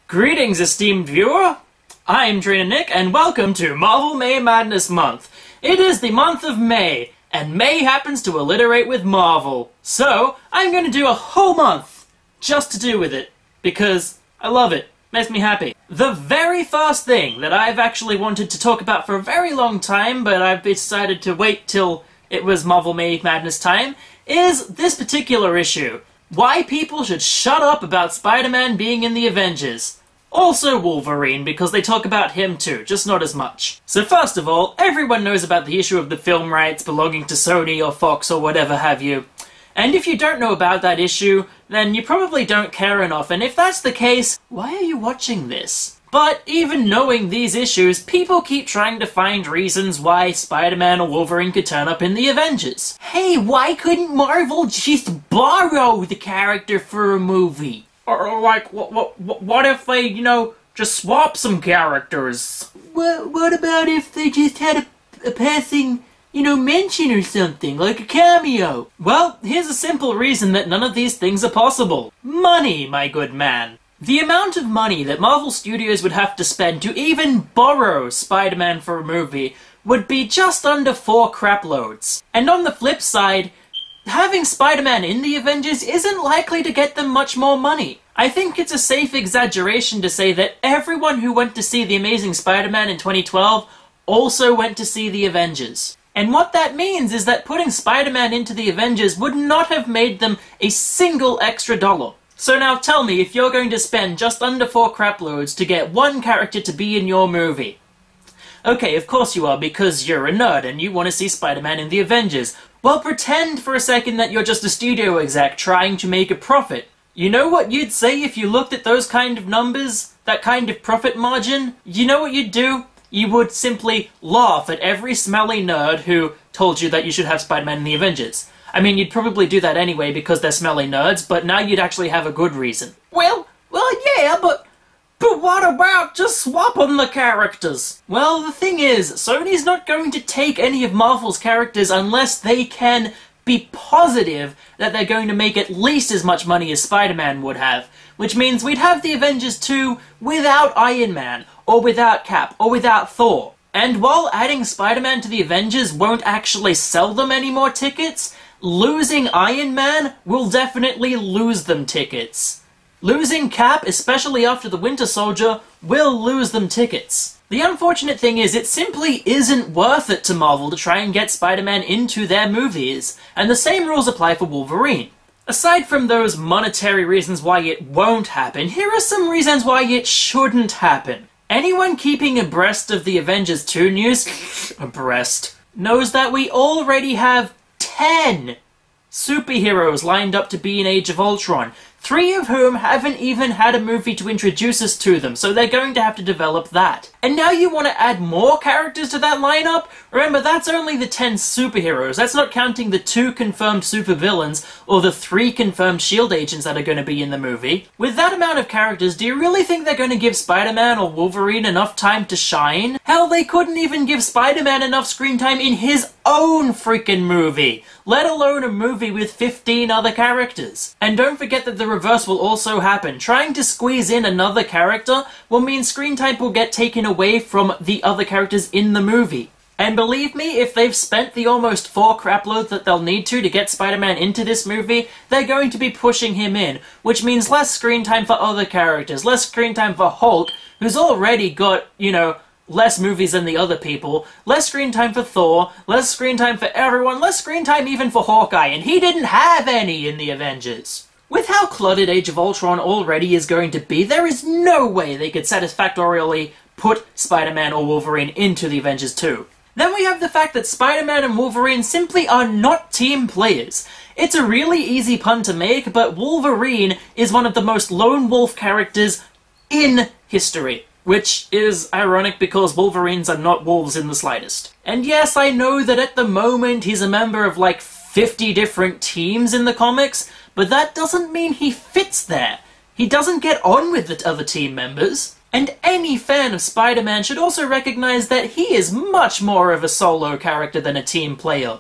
Greetings, esteemed viewer! I'm Trainer Nick, and welcome to Marvel May Madness Month. It is the month of May, and May happens to alliterate with Marvel. So, I'm going to do a whole month just to do with it, because I love it. Makes me happy. The very first thing that I've actually wanted to talk about for a very long time, but I've decided to wait till it was Marvel May Madness time, is this particular issue. Why people should shut up about Spider-Man being in the Avengers. Also Wolverine, because they talk about him too, just not as much. So first of all, everyone knows about the issue of the film rights belonging to Sony or Fox or whatever have you. And if you don't know about that issue, then you probably don't care enough, and if that's the case, why are you watching this? But even knowing these issues, people keep trying to find reasons why Spider-Man or Wolverine could turn up in the Avengers. Hey, why couldn't Marvel just borrow the character for a movie? Or like, what if they, just swap some characters? What about if they just had a passing, mention or something, like a cameo? Well, here's a simple reason that none of these things are possible. Money, my good man. The amount of money that Marvel Studios would have to spend to even borrow Spider-Man for a movie would be just under 4 craploads. And on the flip side, having Spider-Man in the Avengers isn't likely to get them much more money. I think it's a safe exaggeration to say that everyone who went to see The Amazing Spider-Man in 2012 also went to see the Avengers. And what that means is that putting Spider-Man into the Avengers would not have made them a single extra dollar. So now tell me, if you're going to spend just under 4 craploads to get one character to be in your movie. Okay, of course you are, because you're a nerd and you want to see Spider-Man in the Avengers. Well, pretend for a second that you're just a studio exec trying to make a profit. You know what you'd say if you looked at those kind of numbers? That kind of profit margin? You know what you'd do? You would simply laugh at every smelly nerd who told you that you should have Spider-Man in the Avengers. I mean, you'd probably do that anyway because they're smelly nerds, but now you'd actually have a good reason. Well, yeah, but what about just swapping the characters? Well, the thing is, Sony's not going to take any of Marvel's characters unless they can be positive that they're going to make at least as much money as Spider-Man would have. Which means we'd have the Avengers 2 without Iron Man, or without Cap, or without Thor. And while adding Spider-Man to the Avengers won't actually sell them any more tickets, losing Iron Man will definitely lose them tickets. Losing Cap, especially after the Winter Soldier, will lose them tickets. The unfortunate thing is, it simply isn't worth it to Marvel to try and get Spider-Man into their movies, and the same rules apply for Wolverine. Aside from those monetary reasons why it won't happen, here are some reasons why it shouldn't happen. Anyone keeping abreast of the Avengers 2 news, knows that we already have 10 superheroes lined up to be in Age of Ultron, 3 of whom haven't even had a movie to introduce us to them, so they're going to have to develop that. And now you want to add more characters to that lineup? Remember, that's only the 10 superheroes. That's not counting the 2 confirmed supervillains, or the 3 confirmed S.H.I.E.L.D. agents that are going to be in the movie. With that amount of characters, do you really think they're going to give Spider-Man or Wolverine enough time to shine? Hell, they couldn't even give Spider-Man enough screen time in his own freaking movie, let alone a movie with 15 other characters. And don't forget that the reverse will also happen. Trying to squeeze in another character will mean screen time will get taken away from the other characters in the movie. And believe me, if they've spent the almost 4 craploads that they'll need to get Spider-Man into this movie, they're going to be pushing him in, which means less screen time for other characters, less screen time for Hulk, who's already got, less movies than the other people, less screen time for Thor, less screen time for everyone, less screen time even for Hawkeye, and he didn't have any in the Avengers. With how cluttered Age of Ultron already is going to be, there is no way they could satisfactorily put Spider-Man or Wolverine into the Avengers 2. Then we have the fact that Spider-Man and Wolverine simply are not team players. It's a really easy pun to make, but Wolverine is one of the most lone wolf characters in history. Which is ironic because Wolverines are not wolves in the slightest. And yes, I know that at the moment he's a member of like 50 different teams in the comics, but that doesn't mean he fits there. He doesn't get on with the other team members. And any fan of Spider-Man should also recognize that he is much more of a solo character than a team player.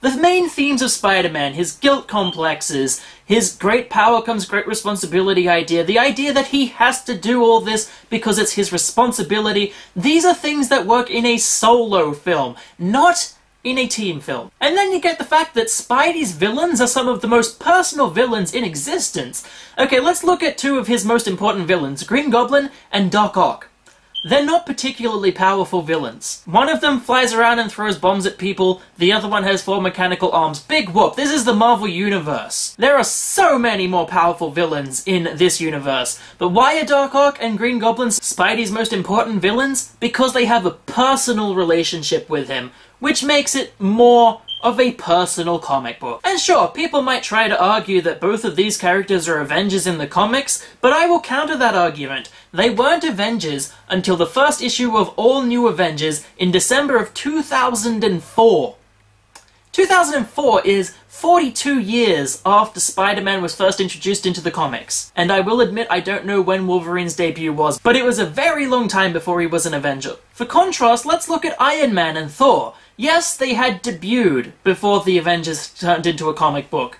The main themes of Spider-Man, his guilt complexes, his great power comes great responsibility idea, the idea that he has to do all this because it's his responsibility, these are things that work in a solo film, not in a team film. And then you get the fact that Spidey's villains are some of the most personal villains in existence. Okay, let's look at two of his most important villains, Green Goblin and Doc Ock. They're not particularly powerful villains. One of them flies around and throws bombs at people, the other one has 4 mechanical arms. Big whoop, this is the Marvel Universe. There are so many more powerful villains in this universe. But why are Doc Ock and Green Goblin Spidey's most important villains? Because they have a personal relationship with him, which makes it more of a personal comic book. And sure, people might try to argue that both of these characters are Avengers in the comics, but I will counter that argument. They weren't Avengers until the first issue of All New Avengers in December of 2004. 2004 is 42 years after Spider-Man was first introduced into the comics. And I will admit I don't know when Wolverine's debut was, but it was a very long time before he was an Avenger. For contrast, let's look at Iron Man and Thor. Yes, they had debuted before the Avengers turned into a comic book,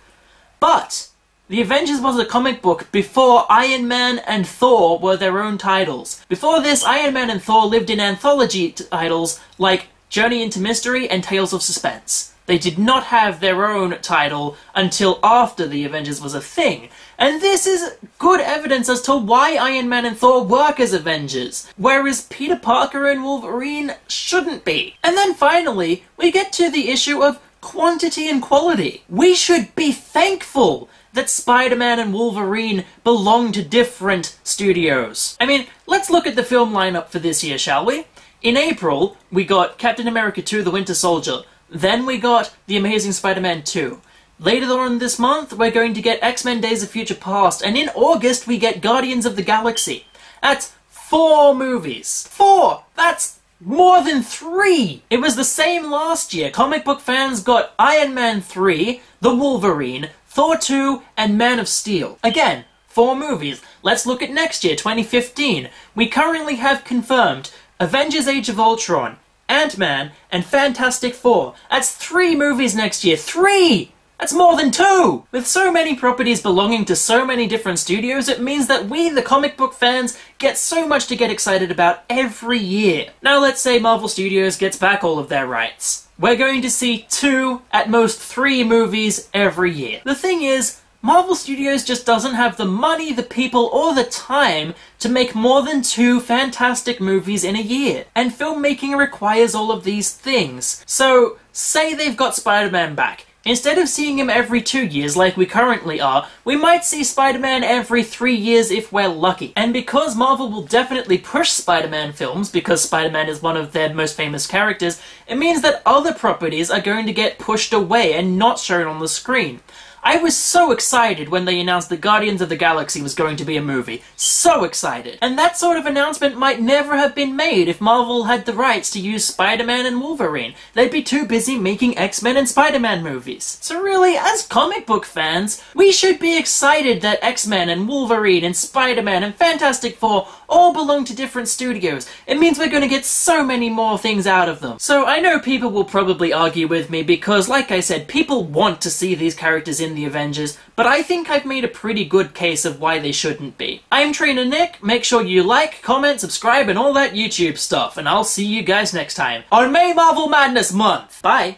but the Avengers was a comic book before Iron Man and Thor were their own titles. Before this, Iron Man and Thor lived in anthology titles like Journey into Mystery and Tales of Suspense. They did not have their own title until after the Avengers was a thing. And this is good evidence as to why Iron Man and Thor work as Avengers, whereas Peter Parker and Wolverine shouldn't be. And then finally, we get to the issue of quantity and quality. We should be thankful that Spider-Man and Wolverine belong to different studios. I mean, let's look at the film lineup for this year, shall we? In April, we got Captain America 2: The Winter Soldier. Then we got The Amazing Spider-Man 2. Later on this month, we're going to get X-Men Days of Future Past, and in August we get Guardians of the Galaxy. That's 4 movies. 4! That's more than 3! It was the same last year. Comic book fans got Iron Man 3, The Wolverine, Thor 2, and Man of Steel. Again, 4 movies. Let's look at next year, 2015. We currently have confirmed Avengers Age of Ultron, Ant-Man, and Fantastic Four. That's 3 movies next year. 3! That's more than 2! With so many properties belonging to so many different studios, it means that we, the comic book fans, get so much to get excited about every year. Now let's say Marvel Studios gets back all of their rights. We're going to see 2, at most 3 movies every year. The thing is, Marvel Studios just doesn't have the money, the people, or the time to make more than 2 fantastic movies in a year. And filmmaking requires all of these things. So, say they've got Spider-Man back. Instead of seeing him every 2 years like we currently are, we might see Spider-Man every 3 years if we're lucky. And because Marvel will definitely push Spider-Man films, because Spider-Man is one of their most famous characters, it means that other properties are going to get pushed away and not shown on the screen. I was so excited when they announced that Guardians of the Galaxy was going to be a movie. So excited. And that sort of announcement might never have been made if Marvel had the rights to use Spider-Man and Wolverine. They'd be too busy making X-Men and Spider-Man movies. So really, as comic book fans, we should be excited that X-Men and Wolverine and Spider-Man and Fantastic Four all belong to different studios. It means we're going to get so many more things out of them. So I know people will probably argue with me because, like I said, people want to see these characters in the Avengers, but I think I've made a pretty good case of why they shouldn't be. I'm Trainer Nick, make sure you like, comment, subscribe, and all that YouTube stuff, and I'll see you guys next time on May Marvel Madness Month. Bye!